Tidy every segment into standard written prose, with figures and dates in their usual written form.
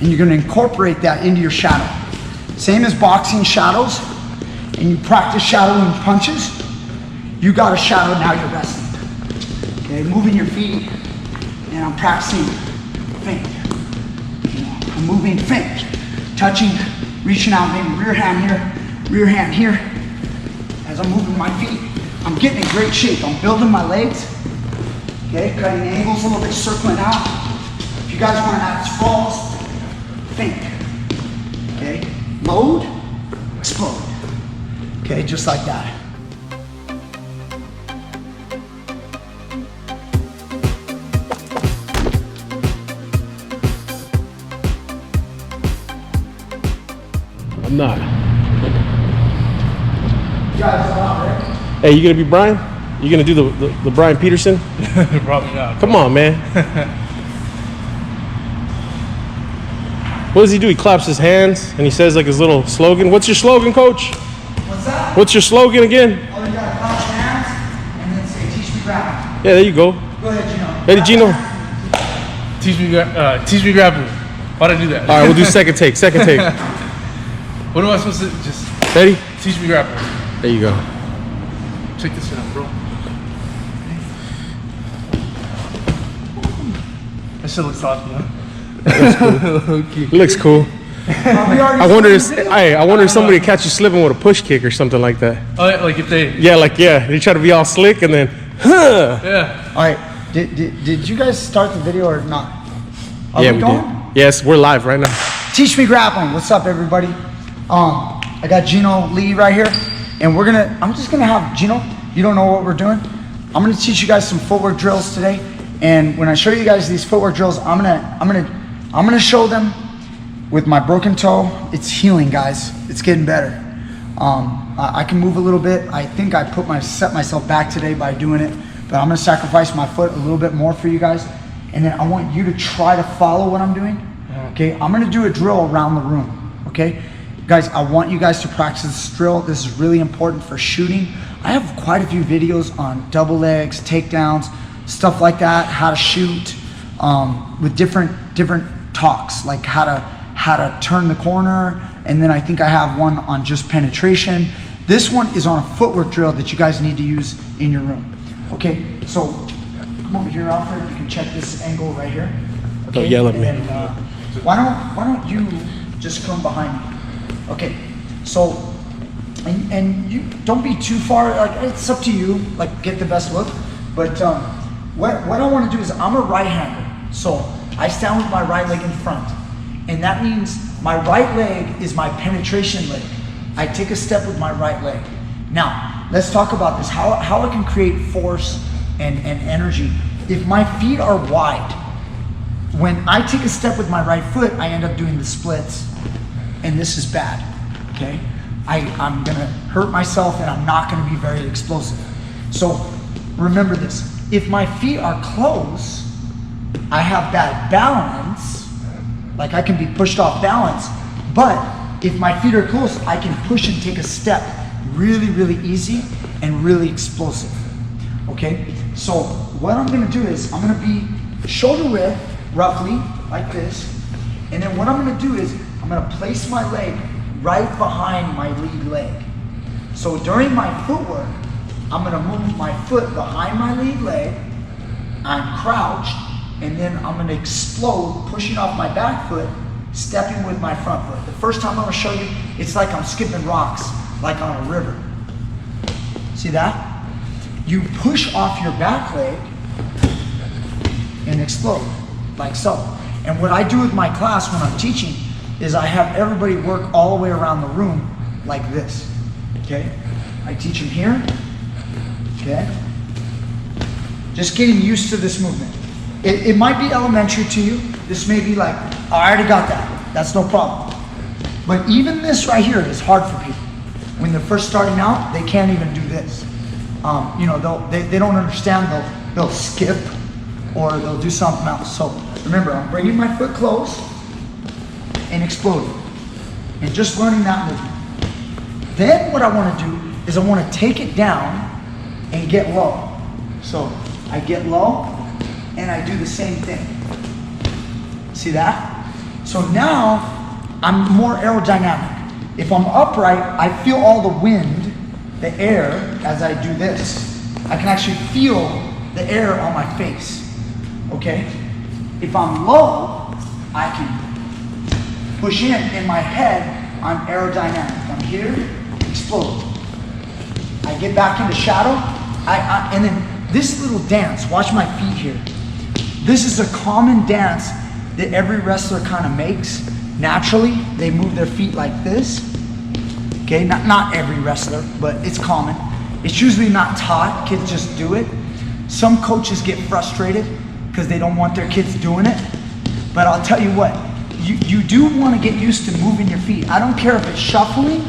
and you're gonna incorporate that into your shadow. Same as boxing shadows, and you practice shadowing punches, you got a shadow, now you're wrestling. Okay, moving your feet, and I'm practicing feint. I'm moving feint, touching, reaching out, maybe rear hand here. As I'm moving my feet, I'm getting in great shape. I'm building my legs, okay, cutting angles a little bit, circling out. If you guys want to add sprawls, feint, okay, load, explode, okay, just like that. I'm not. You guys are out, right? Hey, you gonna be Brian? You gonna do the Brian Peterson? Probably not. Come on, man. What does he do? He claps his hands and he says like his little slogan. What's your slogan, Coach? What's that? What's your slogan again? Oh, you gotta clap your hands and then say, teach me grappling. Yeah, there you go. Go ahead, Gino. Ready, Gino? Teach me grappling. Why'd I do that? All right, we'll do second take. Second take. What am I supposed to just Ready? teach me grappling? There you go. Check this out, bro. That shit looks awesome, huh? Okay. It looks cool. I wonder if somebody catch you slipping with a push kick or something like that. Oh, yeah, like if they... Yeah, they try to be all slick and then, huh? Yeah. All right, did you guys start the video or not? Yeah, we did. Yes, we're live right now. Teach Me Grappling. What's up, everybody? I got Gino Lee right here, and I'm just gonna have Gino. You don't know what we're doing. I'm gonna teach you guys some footwork drills today, and when I show you guys these footwork drills, I'm gonna show them with my broken toe. It's healing, guys. It's getting better. I can move a little bit. I think I set myself back today by doing it, but I'm gonna sacrifice my foot a little bit more for you guys, and then I want you to try to follow what I'm doing. Okay, I'm gonna do a drill around the room. Okay, guys, I want you guys to practice this drill. This is really important for shooting. I have quite a few videos on double legs, takedowns, stuff like that, how to shoot, with different talks, like how to turn the corner, and then I think I have one on just penetration. This one is on a footwork drill that you guys need to use in your room. Okay, so come over here, Alfred. You can check this angle right here. Okay, don't yell at me. Why don't you just come behind me? Okay, so and you don't be too far. Like, it's up to you. Like, get the best look. But what I want to do is, I'm a right-hander, so I stand with my right leg in front, and that means my right leg is my penetration leg. I take a step with my right leg. Now let's talk about this. How I can create force and energy. If my feet are wide, when I take a step with my right foot, I end up doing the splits, and this is bad, okay? I'm gonna hurt myself, and I'm not gonna be very explosive. So remember this, if my feet are closed, I have bad balance, like I can be pushed off balance, but if my feet are close, I can push and take a step really, really easy and really explosive, okay? So what I'm gonna do is, I'm gonna be shoulder width, roughly, like this. And then what I'm gonna do is, I'm gonna place my leg right behind my lead leg. So during my footwork, I'm gonna move my foot behind my lead leg, I'm crouched, and then I'm gonna explode, pushing off my back foot, stepping with my front foot. The first time I'm gonna show you, it's like I'm skipping rocks, like on a river. See that? You push off your back leg and explode, like so. And what I do with my class when I'm teaching is I have everybody work all the way around the room like this, okay? I teach them here, okay? Just getting used to this movement. It might be elementary to you. This may be like, oh, I already got that. That's no problem. But even this right here is hard for people. When they're first starting out, they can't even do this. You know, they don't understand, they'll skip, or they'll do something else. So remember, I'm bringing my foot close and exploding, and just learning that movement. Then what I want to do is I want to take it down and get low. So I get low and I do the same thing. See that? So now I'm more aerodynamic. If I'm upright, I feel all the wind, the air, as I do this. I can actually feel the air on my face, okay? If I'm low, I can push in my head, I'm aerodynamic. I'm here, explode. I get back into shadow, and then this little dance, watch my feet here. This is a common dance that every wrestler kind of makes. Naturally, they move their feet like this. Okay, not every wrestler, but it's common. It's usually not taught, kids just do it. Some coaches get frustrated because they don't want their kids doing it. But I'll tell you what, you do want to get used to moving your feet. I don't care if it's shuffling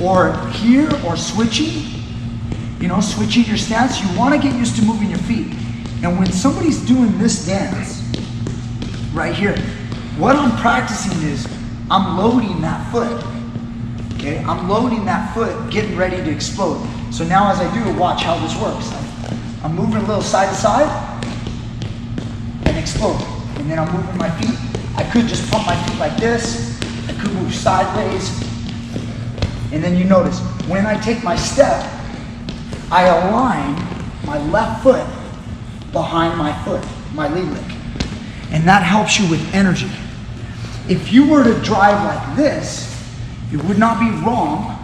or here or switching, switching your stance. You want to get used to moving your feet. And when somebody's doing this dance right here, what I'm practicing is I'm loading that foot. Okay, I'm loading that foot, getting ready to explode. So now as I do it, watch how this works. I'm moving a little side to side and explode. And then I'm moving my feet. I could just pump my feet like this. I could move sideways. And then you notice, when I take my step, I align my left foot behind my foot, my lead leg. And that helps you with energy. If you were to drive like this, it would not be wrong,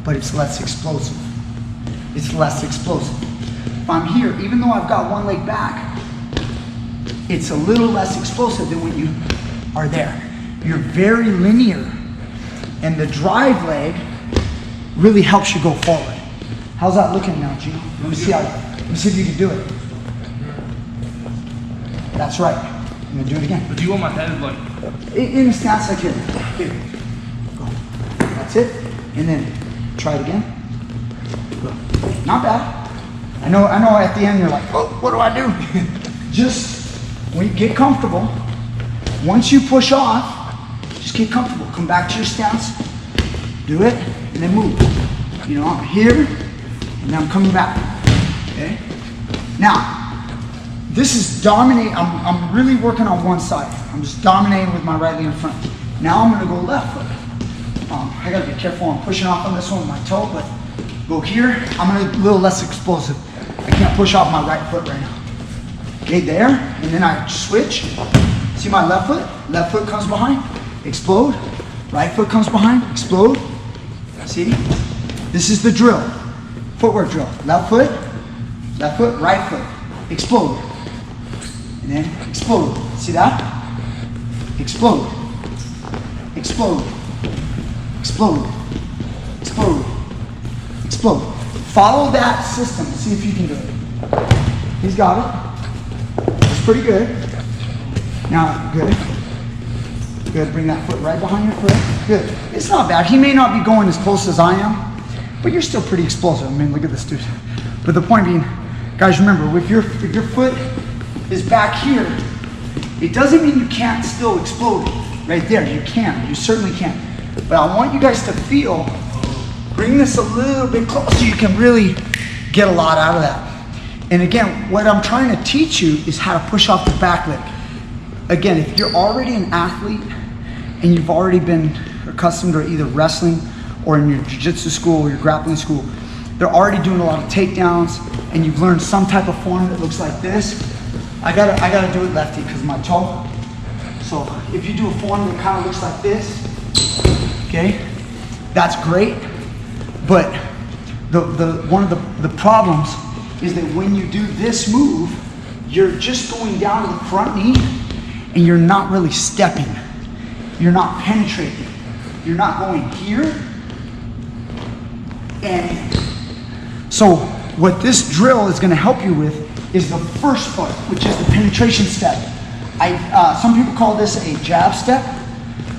but it's less explosive. It's less explosive. If I'm here, even though I've got one leg back, it's a little less explosive than when you are there. You're very linear, and the drive leg really helps you go forward. How's that looking now, Gino? Let me see if you can do it. That's right. I'm gonna do it again. But do you want my head like? In a stance like here. Here. Go. That's it. And then try it again. Go. Not bad. I know at the end you're like, oh, what do I do? Just when you get comfortable, once you push off, just get comfortable. Come back to your stance. Do it and then move. I'm here and then I'm coming back. Okay? Now, this is dominating. I'm really working on one side. I'm just dominating with my right leg in front. Now I'm gonna go left foot. I gotta be careful. I'm pushing off on this one with my toe, but go here. I'm gonna a little less explosive. I can't push off my right foot right now. Okay, there, and then I switch. See my left foot? Left foot comes behind, explode. Right foot comes behind, explode. See? This is the drill. Footwork drill. Left foot, right foot, explode. And then explode. See that? Explode. Explode. Explode. Explode. Explode. Follow that system. See if you can do it. He's got it. It's pretty good. Now, good. Good. Bring that foot right behind your foot. Good. It's not bad. He may not be going as close as I am, but you're still pretty explosive. I mean, look at this dude. But the point being, guys, remember, if your foot is back here, it doesn't mean you can't still explode right there. You can. You certainly can. But I want you guys to feel, bring this a little bit closer so you can really get a lot out of that. And again, what I'm trying to teach you is how to push off the back leg. Again, if you're already an athlete and you've already been accustomed to either wrestling or in your jiu-jitsu school or your grappling school, they're already doing a lot of takedowns and you've learned some type of form that looks like this. I gotta do it lefty because of my toe. So if you do a form that kind of looks like this, okay, that's great. But one of the problems is that when you do this move, you're just going down to the front knee and you're not really stepping. You're not penetrating. You're not going here. And so what this drill is going to help you with is the first part, which is the penetration step. Some people call this a jab step.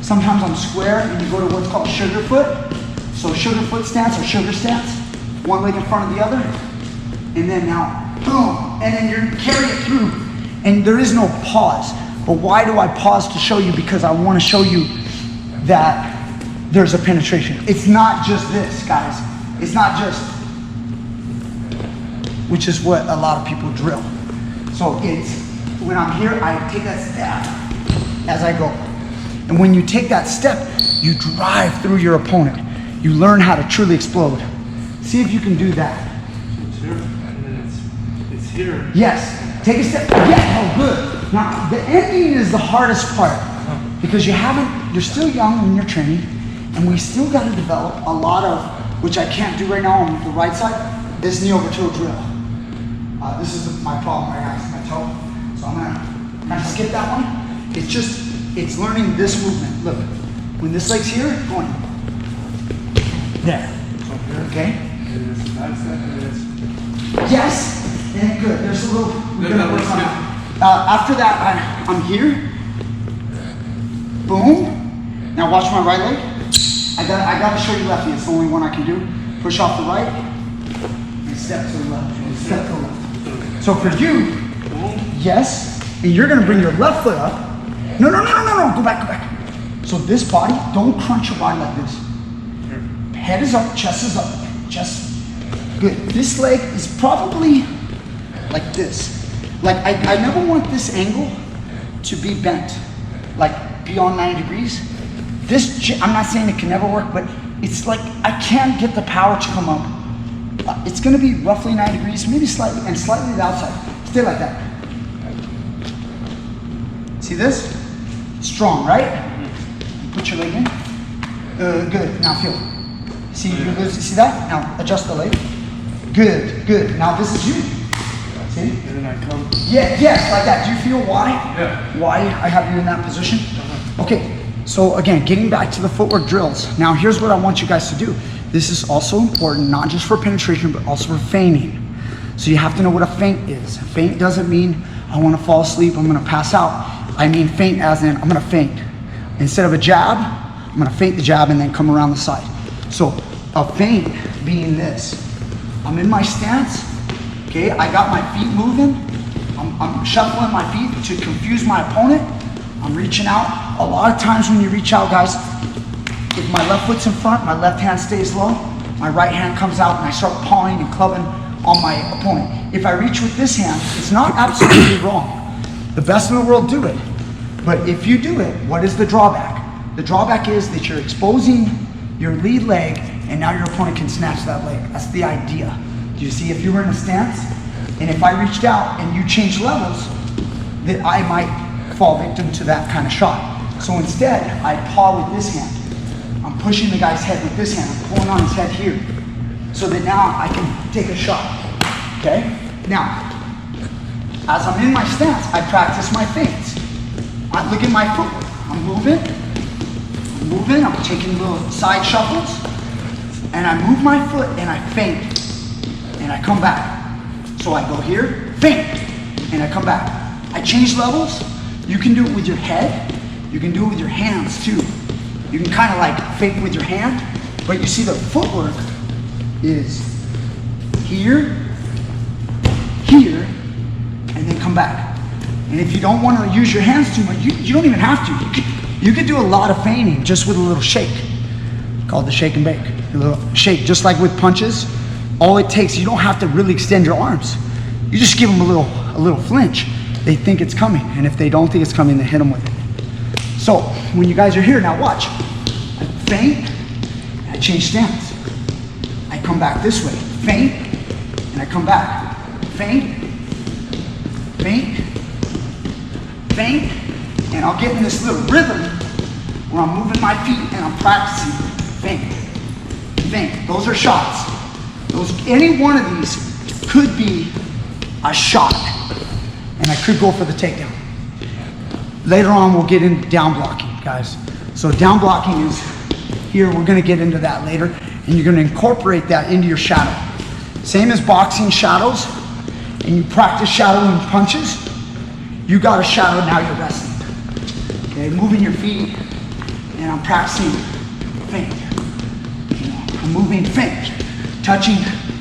Sometimes I'm square and you go to what's called sugar foot. So sugar foot stance or sugar stance. One leg in front of the other. And then now, boom. And then you carry it through. And there is no pause. But why do I pause to show you? Because I want to show you that there's a penetration. It's not just this, guys. It's not just, which is what a lot of people drill. So it's, when I'm here, I take that step, as I go. And when you take that step, you drive through your opponent. You learn how to truly explode. See if you can do that. It's here, and then it's here. Yes. Take a step. Yeah. Oh, good. Now, the ending is the hardest part because you're still young when you're training, and we still got to develop a lot of, which I can't do right now on the right side, this knee over toe drill. This is my problem right now, it's my toe. So I'm gonna kind of skip that one. It's learning this movement. Look, when this leg's here, going there. Okay? Yes, and good. There's a little, we're gonna work on that. After that, I'm here. Boom. Now watch my right leg. I gotta show you lefty. It's the only one I can do. Push off the right and step to the left. And step to the left. So for you, yes, and you're gonna bring your left foot up. No. Go back. So this body, don't crunch your body like this. Head is up, chest is up. Chest. Good. This leg is probably like this. Like I never want this angle to be bent, like beyond 90 degrees. I'm not saying it can never work, but it's like I can't get the power to come up. It's gonna be roughly 90 degrees, maybe slightly to the outside. Stay like that. See this? Strong, right? Put your leg in. Good. Now feel. See that? Now adjust the leg. Good. Now this is you. See? And then I come. Yeah, yes, like that. Do you feel why? Yeah. Why I have you in that position? Okay, so again, getting back to the footwork drills. Now here's what I want you guys to do. This is also important, not just for penetration, but also for feinting. So you have to know what a feint is. Feint doesn't mean I want to fall asleep, I'm going to pass out. I mean feint as in I'm going to feint. Instead of a jab, I'm going to feint the jab and then come around the side. So a feint being this. I'm in my stance, okay? I got my feet moving. I'm shuffling my feet to confuse my opponent. I'm reaching out. A lot of times when you reach out, guys, if my left foot's in front, my left hand stays low, my right hand comes out and I start pawing and clubbing on my opponent. If I reach with this hand, it's not absolutely wrong. The best in the world do it. But if you do it, what is the drawback? The drawback is that you're exposing your lead leg and now your opponent can snatch that leg. That's the idea. Do you see, if you were in a stance and if I reached out and you changed levels, that I might fall victim to that kind of shot. So instead, I paw with this hand. I'm pushing the guy's head with this hand. I'm pulling on his head here. So that now I can take a shot, okay? Now, as I'm in my stance, I practice my feints. Look at my footwork. I'm moving, I'm taking little side shuffles, and I move my foot and I feint, and I come back. So I go here, feint, and I come back. I change levels. You can do it with your head. You can do it with your hands too. You can kind of like fake with your hand, but you see the footwork is here, and then come back. And if you don't want to use your hands too much, you don't even have to. You could do a lot of feigning just with a little shake, called the shake and bake. A little shake, just like with punches. All it takes, you don't have to really extend your arms. You just give them a little flinch. They think it's coming, and if they don't think it's coming, they hit them with it. So when you guys are here, now watch. I feint, I change stance. I come back this way, feint, and I come back. Feint, feint, feint, and I'll get in this little rhythm where I'm moving my feet and I'm practicing feint, feint. Those are shots. Any one of these could be a shot, and I could go for the takedown. Later on, we'll get into down blocking, guys. So down blocking is here. We're gonna get into that later, and you're gonna incorporate that into your shadow. Same as boxing shadows, and you practice shadowing punches, you got a shadow, now you're wrestling. Okay, moving your feet, and I'm practicing feint. I'm moving feint, touching,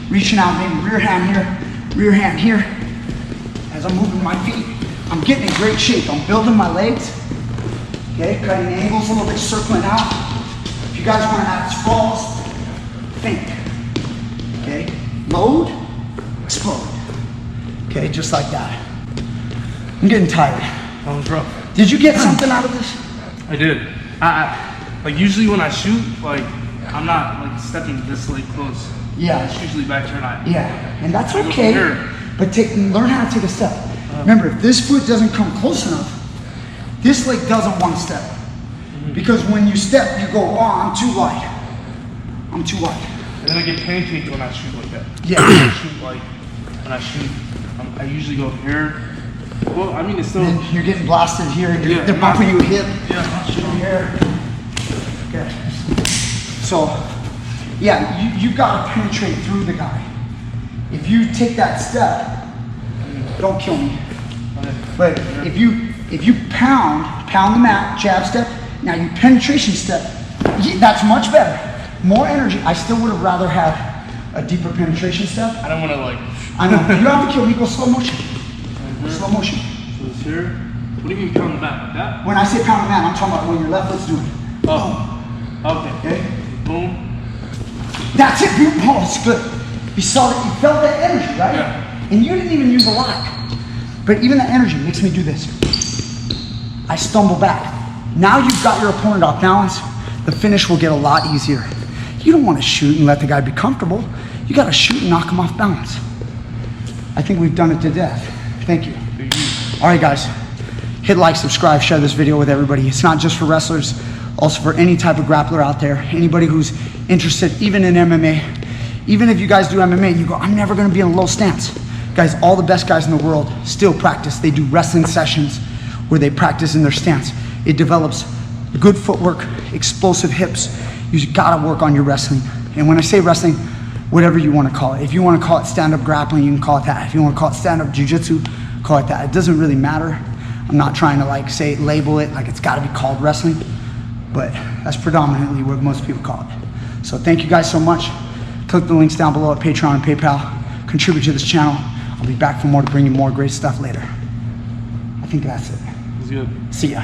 reaching out, maybe rear hand here. As I'm moving my feet, I'm getting in great shape. I'm building my legs, okay, cutting angles a little bit, circling out. If you guys want to add sprawls, feint, okay, load, explode, okay, just like that. I'm getting tired. That was rough. Did you get something out of this? I did. Like usually when I shoot, like I'm not like stepping this like close. Yeah. It's usually back here and I. Yeah, and that's I go okay. from here. But learn how to take a step. Remember, if this foot doesn't come close enough, this leg doesn't want to step. Because when you step, you go, oh, I'm too wide. I'm too wide. And then I get pancaked when I shoot like that. Yeah. When I shoot, I usually go here. Well, I mean, it's still. And you're getting blasted here. Yeah, They're bumping you hip. Yeah. Shooting here. Okay. So, yeah, you got to penetrate through the guy. If you take that step, don't kill me. But if you pound the mat, jab step, now you penetration step, that's much better. More energy. I still would have rather had a deeper penetration step. I don't want to like. I know. You don't have to kill me. Go slow motion. Slow motion. So it's here. What do you mean pound the mat like that? When I say pound the mat, I'm talking about when your left foot's doing it. Oh. Okay. Okay? Boom. That's it, dude. Oh, it's good. You saw that. You felt that energy, right? Yeah. And you didn't even use a lot. But even that energy makes me do this. I stumble back. Now you've got your opponent off balance. The finish will get a lot easier. You don't want to shoot and let the guy be comfortable. You got to shoot and knock him off balance. I think we've done it to death. Thank you. All right, guys. Hit like, subscribe, share this video with everybody. It's not just for wrestlers, also for any type of grappler out there. Anybody who's interested, even in MMA. Even if you guys do MMA, you go, I'm never going to be in a low stance. Guys, all the best guys in the world still practice. They do wrestling sessions where they practice in their stance. It develops good footwork, explosive hips. You gotta work on your wrestling. And when I say wrestling, whatever you want to call it. If you want to call it stand-up grappling, you can call it that. If you want to call it stand-up jiu-jitsu, call it that. It doesn't really matter. I'm not trying to like say, label it like it's gotta be called wrestling, but that's predominantly what most people call it. So thank you guys so much. Click the links down below at Patreon and PayPal. Contribute to this channel. I'll be back for more to bring you more great stuff later. I think that's it. It's good. See ya.